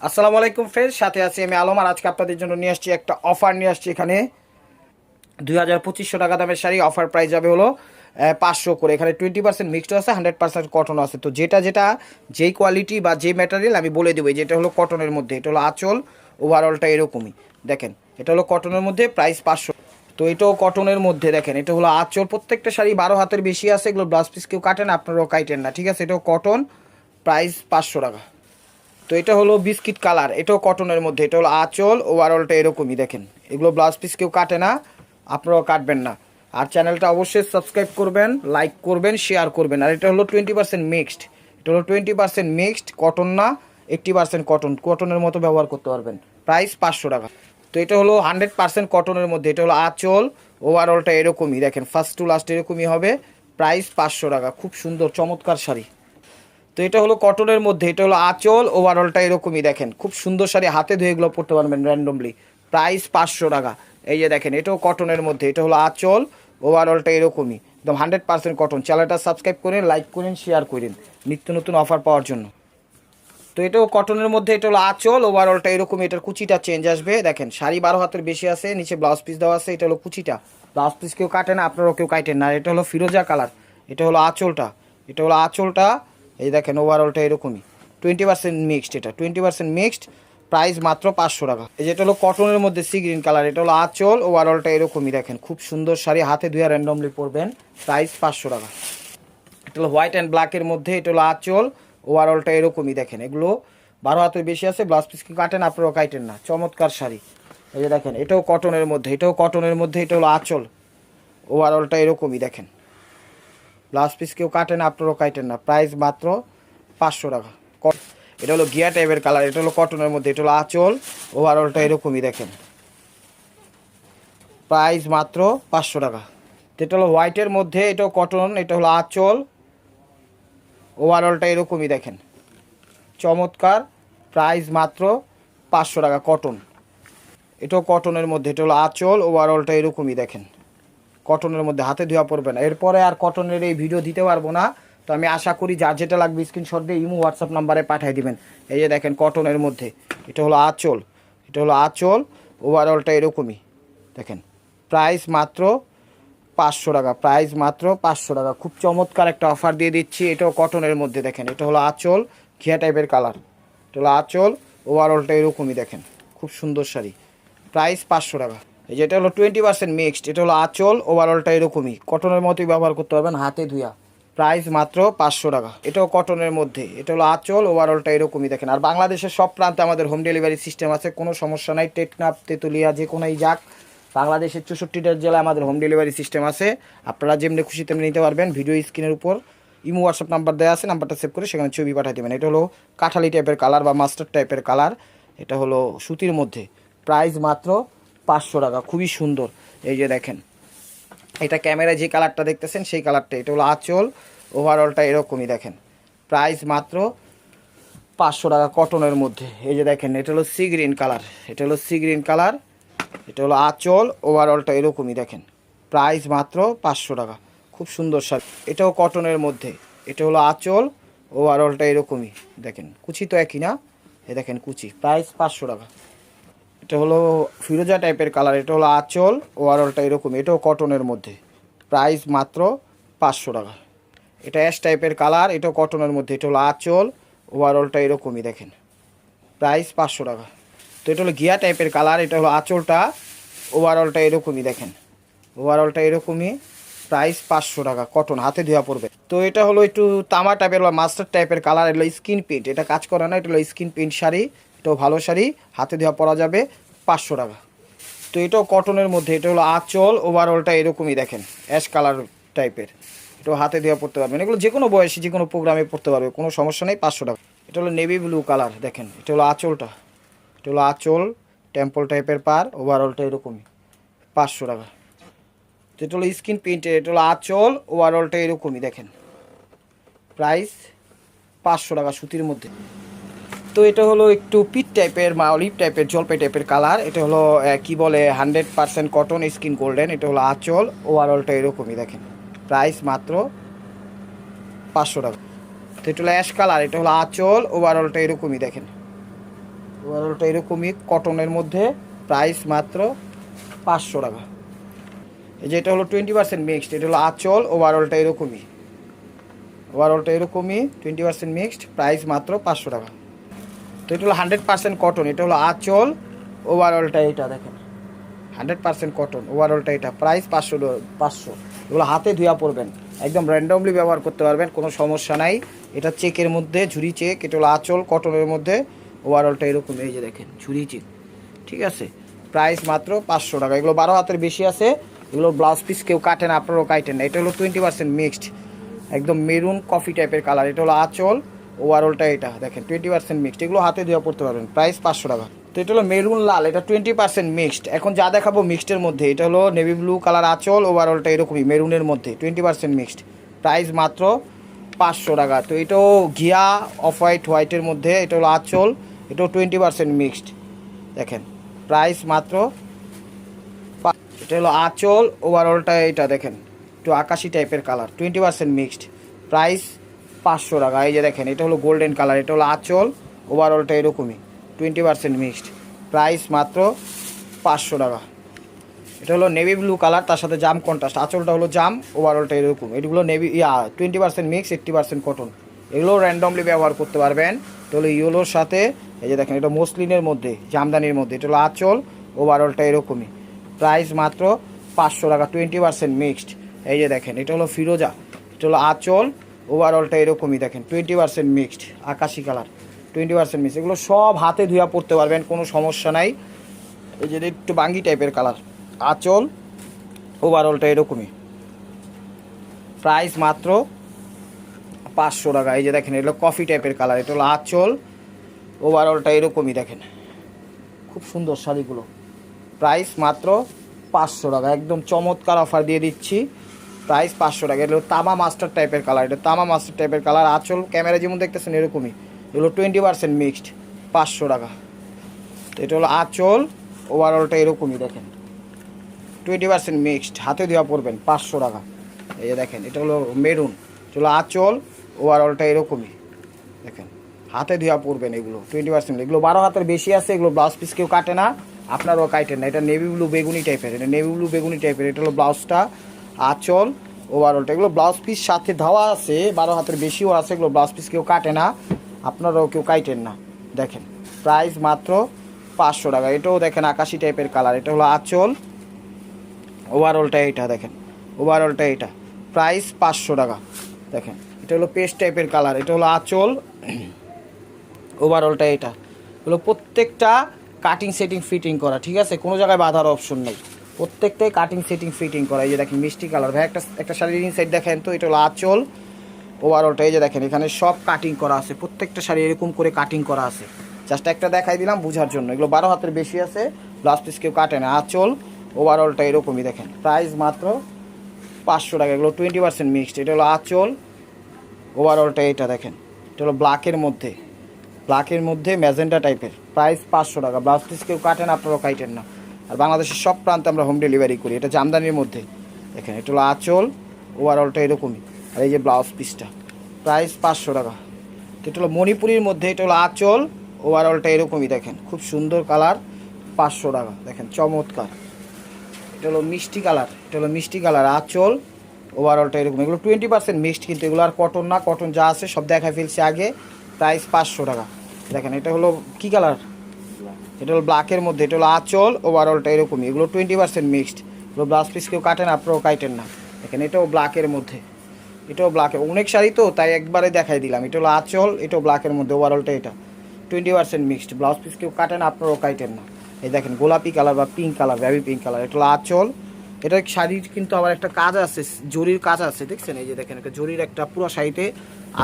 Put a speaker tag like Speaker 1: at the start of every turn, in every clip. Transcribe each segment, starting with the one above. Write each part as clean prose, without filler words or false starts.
Speaker 1: আসসালামু আলাইকুম ফ্রেন্ডস, সাথে আছি আমি আলম। আর আজকে আপনাদের জন্য নিয়ে আসছি একটা অফার নিয়ে আসছি। এখানে 2200 টাকা দামের শাড়ি, অফার প্রাইস যাবে হলো 500 করে। এখানে 20% মিক্সড আছে, 100% কটন আছে। তো যেটা যেই কোয়ালিটি বা যে ম্যাটেরিয়াল আমি বলে দেবো। যেটা হলো কটনের মধ্যে, এটা হলো আঁচল, ওভারঅলটা এরকমই দেখেন। এটা হলো কটনের মধ্যে, প্রাইস 500। তো এটাও কটনের মধ্যে দেখেন, এটা হলো আঁচল। প্রত্যেকটা শাড়ি 12 হাতের বেশি আছে, এগুলো ব্লাউজ পিস কেউ কাটেন, আপনারাও কাটেন না, ঠিক আছে। এটাও কটন, প্রাইস 500 টাকা। তো এটা হলো বিস্কিট কালার, এটাও কটনের মধ্যে। এটা হলো আঁচল, ওভারঅলটা এরকমই দেখেন। এগুলো ব্লাউজ পিস কেউ কাটে না, আপনারাও কাটবেন না। আর চ্যানেলটা অবশ্যই সাবস্ক্রাইব করবেন, লাইক করবেন, শেয়ার করবেন। আর এটা হলো 20% মিক্সড। এটা হলো 20% মিক্সড, কটন না, 80% কটন। কটনের মতো ব্যবহার করতে পারবেন। প্রাইস 500 টাকা। তো এটা হলো 100% কটনের মধ্যে। এটা হলো আঁচল, ওভারঅলটা এরকমই দেখেন, ফার্স্ট টু লাস্ট এরকমই হবে। প্রাইস 500 টাকা। খুব সুন্দর চমৎকার শাড়ি। তো এটা হলো কটনের মধ্যে, এটা হলো আঁচল, ওভারঅলটা এরকমই দেখেন। খুব সুন্দর শাড়ি, হাতে ধুয়ে এগুলো পরতে পারবেন র্যান্ডমলি। প্রাইস 500 টাকা। এই যে দেখেন, এটাও কটনের মধ্যে। এটা হলো আঁচল, ওভারঅলটা এরকমই একদম 100% কটন। চ্যানেলটা সাবস্ক্রাইব করেন, লাইক করেন, শেয়ার করেন নিত্য নতুন অফার পাওয়ার জন্য। তো এটাও কটনের মধ্যে। এটা হলো আঁচল, ওভারঅলটা এরকম। এটার কুচিটা চেঞ্জ আসবে দেখেন। শাড়ি 12 হাতের বেশি আছে, নিচে ব্লাউজ পিস দেওয়া আছে। এটা হলো কুচিটা, ব্লাউজ পিস কেউ কাটে না, আপনারাও কেউ কাটেন না। এটা হলো ফিরোজা কালার, এটা হলো আঁচলটা। এটা হলো আঁচলটা, এই দেখেন ওভারঅলটা এরকমই 20% মিক্সড। এটা 20% মিক্সড, প্রাইস মাত্র 500 টাকা। এই যেটা হলো কটনের মধ্যে সি গ্রিন কালার, এটা হলো আঁচল, ওভারঅলটা এরকমই দেখেন। খুব সুন্দর শাড়ি, হাতে ধুয়ে র্যান্ডমলি পরবেন। প্রাইস 500 টাকা। এটা হলো হোয়াইট অ্যান্ড ব্ল্যাকের মধ্যে। এটা হলো আঁচল, ওভারঅলটা এরকমই দেখেন। এগুলো 12 হাতের বেশি আছে, ব্লাউজ পিস কি কাটেন, আপনারাও কাটেন না। চমৎকার শাড়ি। এই যে দেখেন, এটাও কটনের মধ্যে। এটাও কটনের মধ্যে। এটা হলো আঁচল, ওভারঅলটা এরকমই দেখেন। ব্লাউজ পিস কেউ কাটেন, আপনারাও কাটেন না। প্রাইস মাত্র 500 টাকা। এটা হলো গিয়া টাইপের কালার, এটা হলো কটনের মধ্যে। এটা হলো আঁচল, ওভারঅলটা এরকমই দেখেন। প্রাইস মাত্র 500 টাকা। এটা হলো হোয়াইটের মধ্যে, এটাও কটন। এটা হলো আঁচল, ওভারঅলটা এরকমই দেখেন। চমৎকার, প্রাইস মাত্র 500 টাকা। কটন, এটাও কটনের মধ্যে। এটা হলো আঁচল, ওভারঅলটা এরকমই দেখেন। কটনের মধ্যে, হাতে ধোয়া পড়বে না। এরপরে আর কটনের এই ভিডিও দিতে পারবো না। তো আমি আশা করি যার যেটা লাগবে স্ক্রিনশট দিয়ে ইমো হোয়াটসঅ্যাপ নাম্বারে পাঠিয়ে দিবেন। এই যে দেখেন, কটনের মধ্যে। এটা হলো আঁচল, এটা হলো আঁচল, ওভারঅলটা এরকমই দেখেন। প্রাইস মাত্র 500 টাকা। প্রাইস মাত্র 500 টাকা। খুব চমৎকার একটা অফার দিয়ে দিচ্ছি। এটাও কটনের মধ্যে দেখেন। এটা হলো আঁচল, ঘিয়া টাইপের কালার। এটা হলো আঁচল, ওভারঅলটা এরকমই দেখেন। খুব সুন্দর শাড়ি। প্রাইস 500 টাকা। এই যেটা হলো 20% মিক্সড। এটা হলো আঁচল, ওভারঅলটা এরকমই কটনের মতোই ব্যবহার করতে পারবেন, হাতে ধুয়া। প্রাইস মাত্র 500 টাকা। এটাও কটনের মধ্যে। এটা হলো আঁচল, ওভারঅলটা এরকমই দেখেন। আর বাংলাদেশের সব প্রান্তে আমাদের হোম ডেলিভারি সিস্টেম আছে, কোনো সমস্যা নাই। টেকনাফ, তেঁতুলিয়া, যে কোনোই যাক, বাংলাদেশের 64টা জেলায় আমাদের হোম ডেলিভারি সিস্টেম আছে। আপনারা যেমনি খুশি তেমনি নিতে পারবেন। ভিডিও স্ক্রিনের উপর ইমো হোয়াটসঅ্যাপ নাম্বার দেওয়া আছে, নাম্বারটা সেভ করে সেখানে ছবি পাঠিয়ে দেবেন। এটা হলো কাঠালি টাইপের কালার বা মাস্টার টাইপের কালার। এটা হলো সুতির মধ্যে। প্রাইস মাত্র 500 টাকা। খুবই সুন্দর। এই যে দেখেন, এটা ক্যামেরায় যে কালারটা দেখতেছেন সেই কালারটা। এটা হলো আঁচল, ওভারঅলটা এরকমই দেখেন। প্রাইস মাত্র 500 টাকা, কটনের মধ্যে। এই যে দেখেন, এটা হলো সি গ্রিন কালার। এটা হলো সি গ্রিন কালার। এটা হলো আঁচল, ওভারঅলটা এরকমই দেখেন। প্রাইস মাত্র 500 টাকা। খুব সুন্দর শাড়ি। এটাও কটনের মধ্যে। এটা হলো আঁচল, ওভারঅলটা এরকমই দেখেন। কুচি তো একই না, এ দেখেন কুচি। প্রাইস 500 টাকা। এটা হলো ফিরোজা টাইপের কালার। এটা হলো আঁচল, ওভারঅলটা এরকম। এটাও কটনের মধ্যে। প্রাইস মাত্র 500 টাকা। এটা অ্যাশ টাইপের কালার। এটাও কটনের মধ্যে। এটা হলো আঁচল, ওভারঅলটা এরকমই দেখেন। প্রাইস 500 টাকা। তো এটা হলো গিয়া টাইপের কালার। এটা হলো আঁচলটা, ওভারঅলটা এরকমই দেখেন। ওভারঅলটা এরকমই। প্রাইস 500 টাকা। কটন, হাতে ধোয়া পড়বে। তো এটা হলো একটু তামা টাইপের বা মাস্টার টাইপের কালার। এগুলো স্কিন প্রিন্ট, এটা কাজ করা না। এটা হলো স্কিন প্রিন্ট শাড়ি। এটাও ভালো শাড়ি, হাতে ধোয়া পরা যাবে। 500 টাকা। তো এটাও কটনের মধ্যে। এটা হলো আঁচল, ওভারঅলটা এরকমই দেখেন, অ্যাশ কালার টাইপের। এটাও হাতে দেওয়া পড়তে পারবেন। এগুলো যে কোনো বয়সে যে কোনো প্রোগ্রামে পড়তে পারবে, কোনো সমস্যা নেই। 500 টাকা। এটা হলো নেভি ব্লু কালার দেখেন। এটা হলো আঁচলটা। এটা হলো আঁচল, টেম্পল টাইপের পার, ওভারঅলটা এরকমই। 500 টাকা। তো এটা হলো স্কিন প্রিন্টের। এটা হলো আঁচল, ওভারঅলটা এরকমই দেখেন। প্রাইস 500 টাকা, সুতির মধ্যে। তো এটা হলো একটু পিট টাইপের বা অলিভ টাইপের, জলপাই টাইপের কালার। এটা হলো কি বলে 100% কটন, স্কিন গোল্ডেন। এটা হলো আঁচল, ওভারঅলটা এরকমই দেখেন। প্রাইস মাত্র 500 টাকা। তো এটা হলো অ্যাশ কালার। এটা হলো আঁচল, ওভারঅলটা এরকমই দেখেন। ওভারঅলটা এরকমই কটনের মধ্যে, প্রাইস মাত্র 500 টাকা। এই যে এটা হলো 20% মিক্সড, এটা হলো আঁচল, ওভারঅলটা এরকমই, ওভারঅলটা এরকমই 20% মিক্সড, প্রাইস মাত্র 500 টাকা। তো এটা হলো 100% কটন, এটা হলো আঁচল, ওভারঅলটা এটা দেখেন 100% কটন, ওভারঅলটা এটা, প্রাইস 500। এগুলো হাতে ধুয়া পড়বেন, একদম র্যান্ডমলি ব্যবহার করতে পারবেন, কোনো সমস্যা নাই। এটা চেকের মধ্যে, ঝুরি চেক, এটা হলো আঁচল কটনের মধ্যে, ওভারঅলটা এরকম, এই যে দেখেন ঝুরি চেক, ঠিক আছে। প্রাইস মাত্র 500 টাকা। এগুলো 12 হাতের বেশি আছে, এগুলো ব্লাউজ পিস কেউ কাটেন, আপনারাও কাটেন না। এটা হলো 20% মিক্সড, একদম মেরুন কফি টাইপের কালার, এটা হলো আঁচল, ওভারঅলটা এটা দেখেন 20% মিক্সড, এগুলো হাতে ধোয়া পড়তে পারবেন, প্রাইস 500 টাকা। তো এটা হলো মেরুন লাল, এটা 20% মিক্সড। এখন যা দেখাবো মিক্সডের মধ্যে, এটা হলো নেভি ব্লু কালার আঁচল, ওভারঅলটা এরকমই মেরুনের মধ্যে 20% মিক্সড, প্রাইস মাত্র 500 টাকা। তো এটাও ঘিয়া অফ হোয়াইটের মধ্যে, এটা হলো আঁচল, এটাও 20% মিক্সড দেখেন, প্রাইস মাত্র, এটা হলো আঁচল, ওভারঅলটা এটা দেখেন একটু আকাশি টাইপের কালার, 20% মিক্সড, প্রাইস 500 টাকা। এই যে দেখেন এটা হলো গোল্ডেন কালার, এটা হলো আঁচল, ওভারঅলটা এরকমই 20% মিক্সড, প্রাইস মাত্র 500 টাকা। এটা হলো নেভি ব্লু কালার, তার সাথে জাম কন্ট্রাস্ট, আঁচলটা হলো জাম, ওভারঅলটা এরকম, এগুলো নেভি 20% মিক্স, 80% কটন, এগুলো র্যান্ডমলি ব্যবহার করতে পারবেন। এটা হলো ইয়েলোর সাথে, এই যে দেখেন এটা মসলিনের মধ্যে, জামদানির মধ্যে, এটা হলো আঁচল, ওভারঅলটা এরকমই, প্রাইস মাত্র 500 টাকা, 20% মিক্সড। এই যে দেখেন এটা হলো ফিরোজা, এটা হলো আঁচল, ওভারঅলটা এরকমই দেখেন 20% মিক্সড, আকাশি কালার 20% মিক্সড, এগুলো সব হাতে ধুয়া পড়তে পারবেন, কোনো সমস্যা নাই। এই যে একটু বাঙ্গি টাইপের কালার, আঁচল, ওভারঅলটা এরকমই, প্রাইস মাত্র 500 টাকা। এই যে দেখেন এগুলো কফি টাইপের কালার, এটা হলো আঁচল, ওভারঅলটা এরকমই দেখেন, খুব সুন্দর শাড়িগুলো, প্রাইস মাত্র 500 টাকা, একদম চমৎকার অফার দিয়ে দিচ্ছি, প্রাইস 500 টাকা। এটা হলো তামা মাস্টার টাইপের কালার, এটা তামা মাস্টার টাইপের কালার, আঁচল ক্যামেরা যেমন দেখতেছেন এরকমই, এগুলো 20% মিক্সড, 500 টাকা। তো এটা হলো আঁচল, ওভারঅলটা এরকমই দেখেন 20% মিক্সড, হাতে দেওয়া পড়বেন 500 টাকা। এই যে দেখেন এটা হলো মেরুন, এটা হলো আঁচল, ওভারঅলটা এরকমই দেখেন, হাতে দেওয়া পড়বেন, এগুলো 20%, এগুলো 12 হাতের বেশি আছে, এগুলো ব্লাউজ পিস কেউ কাটে না, আপনারাও কাটেন না। এটা নেভি ব্লু বেগুনি টাইপের, এটা নেভি ব্লু বেগুনি টাইপের, এটা হলো ব্লাউজটা, আঁচল, ওভারঅলটা, এগুলো ব্লাউজ পিস সাথে ধাওয়া আছে, 12 হাতের বেশিও আছে, এগুলো ব্লাউজ পিস কেউ কাটে না, আপনারাও কেউ কাটেন না দেখেন, প্রাইস মাত্র 500 টাকা। এটাও দেখেন আকাশি টাইপের কালার, এটা হলো আঁচল, ওভারঅলটা এটা দেখেন, ওভারঅলটা এটা, প্রাইস 500 টাকা দেখেন। এটা হলো পেস্ট টাইপের কালার, এটা হলো আঁচল, ওভারঅলটা এটা, হলো প্রত্যেকটা কাটিং সেটিং ফিটিং করা, ঠিক আছে, কোনো জায়গায় বাঁধার অপশন নেই, প্রত্যেকটাই কাটিং সেটিং ফিটিং করা। এই যে দেখেন মিষ্টি কালার, ভাই একটা শাড়ির ইনসাইড দেখেন তো, এটা হলো আঁচল, ওভারঅলটা এই যে দেখেন এখানে সব কাটিং করা আছে, প্রত্যেকটা শাড়ি এরকম করে কাটিং করা আছে, জাস্ট একটা দেখাই দিলাম বোঝার জন্য। এগুলো 12 হাতের বেশি আছে, ব্লাউজ পিস কেউ কাটে না, আঁচল, ওভারঅলটা এরকমই দেখেন, প্রাইস মাত্র 500 টাকা। এগুলো 20% মিক্সড, এটা হলো আঁচল, ওভারঅলটা এটা দেখেন, এটা হলো ব্ল্যাকের মধ্যে, ব্ল্যাকের মধ্যে ম্যাজেন্টা টাইপের, প্রাইস 500 টাকা। ব্লাউজ পিস কেউ কাটেন, আপনারাও কাটেন না, আর বাংলাদেশের সব প্রান্তে আমরা হোম ডেলিভারি করি। এটা জামদানির মধ্যে দেখেন, এটা হলো আঁচল, ওভারঅলটা এরকমই, আর এই যে ব্লাউজ পিসটা, প্রাইস 500 টাকা। তো এটা হলো মণিপুরির মধ্যে, এটা হলো আঁচল, ওভারঅলটা এরকমই দেখেন, খুব সুন্দর কালার, 500 টাকা দেখেন, চমৎকার। এটা হলো মিষ্টি কালার, এটা হলো মিষ্টি কালার, আঁচল, ওভারঅলটা এরকম, এগুলো 20% মিক্সড, কিন্তু এগুলো আর কটন না, কটন যা আছে সব দেখাই ফেলছি আগে, প্রাইস 500 টাকা দেখেন। এটা হলো কী কালার, এটা হলো ব্ল্যাকের মধ্যে, এটা হলো আঁচল, ওভারঅলটা এরকমই, এগুলো 20% মিক্সড, এগুলো ব্লাউজ পিস কেউ কাটেন, আপনারাও কাটেন না দেখেন। এটাও ব্ল্যাকের মধ্যে, এটাও ব্ল্যাকের, অনেক শাড়ি তো তাই একবারে দেখাই দিলাম। এটা হলো আঁচল, এটাও ব্ল্যাকের মধ্যে, ওভারঅলটা এটা 20% মিক্সড, ব্লাউজ পিস কেউ কাটেন, আপনারাও কাটেন না। এই দেখেন গোলাপি কালার বা pink colour, baby pink colour, এটা হলো আঁচল, এটা শাড়ির কিন্তু আবার একটা কাজ আছে, জরির কাজ আছে, দেখছেন এই যে দেখেন একটা জরির একটা পুরো শাড়িতে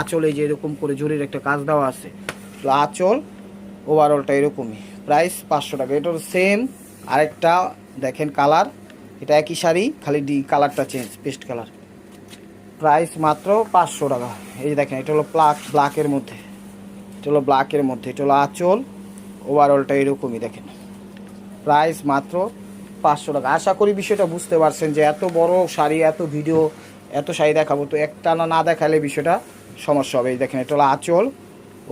Speaker 1: আঁচল, এই যে এরকম করে জরির একটা কাজ দেওয়া আছে, আঁচল, ওভারঅলটা এরকমই, প্রাইস 500 টাকা। এটার সেম আরেকটা দেখেন কালার, এটা একই শাড়ি, খালি কালারটা চেঞ্জ, পেস্ট কালার, প্রাইস মাত্র 500 টাকা। এই যে দেখেন এটা হলো ব্ল্যাকের মধ্যে, এটা হলো ব্ল্যাকের মধ্যে, এটা হলো আঁচল, ওভারঅলটা এরকমই দেখেন, প্রাইস মাত্র 500 টাকা। আশা করি বিষয়টা বুঝতে পারছেন যে এত বড় শাড়ি, এত ভিডিও, এত শাড়ি দেখাবো, তো একটা না দেখালে বিষয়টা সমস্যা হবে। এই দেখেন এটা হলো আঁচল,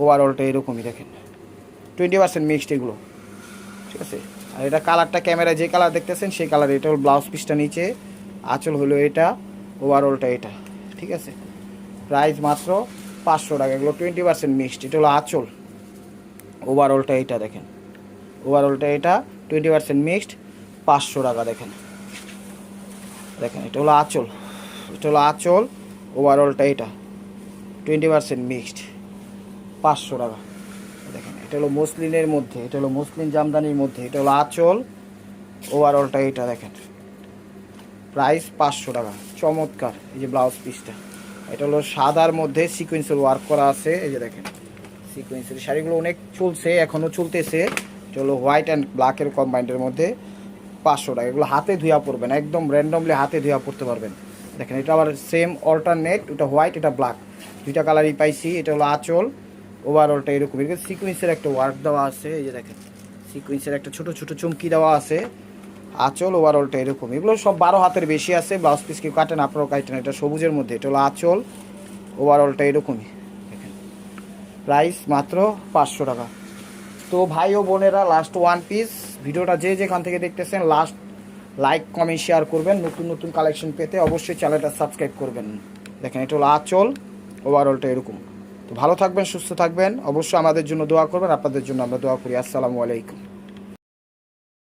Speaker 1: ওভারঅলটা এরকমই দেখেন, 20% মিক্সড এগুলো, ঠিক আছে। আর এটা কালারটা ক্যামেরায় যে কালার দেখতেছেন সেই কালার। এটা হলো ব্লাউজ পিসটা নিচে, আঁচল হলো এটা, ওভারঅলটা এটা, ঠিক আছে। প্রাইস মাত্র 500 টাকা, এগুলো 20% মিক্সড। এটা হলো আঁচল, ওভারঅলটা এটা দেখেন, ওভারঅলটা এটা 20% মিক্সড, 500 টাকা। দেখেন দেখেন এটা হলো আঁচল, এটা হলো আঁচল, ওভারঅলটা এটা 20% মিক্সড, 500 টাকা। দেখেন এটা হলো মসলিনের মধ্যে, এটা হলো মসলিন জামদানির মধ্যে, এটা হলো আঁচল, ওভারঅলটা এটা দেখেন, প্রাইস 500 টাকা। চমৎকার এই যে ব্লাউজ পিসটা, এটা হলো সাদার মধ্যে সিকোয়েন্সের ওয়ার্ক করা আছে। এই যে দেখেন সিকোয়েন্সের শাড়িগুলো অনেক চলছে, এখনও চলতেছে। এটা হলো হোয়াইট অ্যান্ড ব্ল্যাকের কম্বাইন্ডের মধ্যে, 500 টাকা। এগুলো হাতে ধুয়া পড়বেন, একদম র্যান্ডমলি হাতে ধুয়া পড়তে পারবেন। দেখেন এটা আবার সেম অল্টারনেট, ওটা হোয়াইট এটা ব্ল্যাক, দুইটা কালারই পাইছি। এটা হলো আঁচল, ওভারঅলটা এরকম, এরকম সিকোয়েন্সের একটা ওয়ার্ক দেওয়া আছে। এই যে দেখেন সিকোয়েন্সের একটা ছোটো ছোটো চুমকি দেওয়া আছে। আঁচল ওভারঅলটা এরকম, এগুলো সব 12 হাতের বেশি আছে। ব্লাউজ পিস কেউ কাটেন, আপনারাও কাটেন। এটা সবুজের মধ্যে, এটা হলো আঁচল, ওভারঅলটা এরকমই দেখেন। প্রাইস মাত্র 500 টাকা। তো ভাই ও বোনেরা, লাস্ট ওয়ান পিস। ভিডিওটা যে যেখান থেকে দেখতেছেন লাস্ট লাইক কমেন্ট শেয়ার করবেন। নতুন নতুন কালেকশন পেতে অবশ্যই চ্যানেলটা সাবস্ক্রাইব করবেন। দেখেন এটা হলো আঁচল, ওভারঅলটা এরকম। তো ভালো থাকবেন, সুস্থ থাকবেন, অবশ্যই আমাদের জন্য দোয়া করবেন। আপনাদের জন্য আমরা দোয়া করি। আসসালামু আলাইকুম।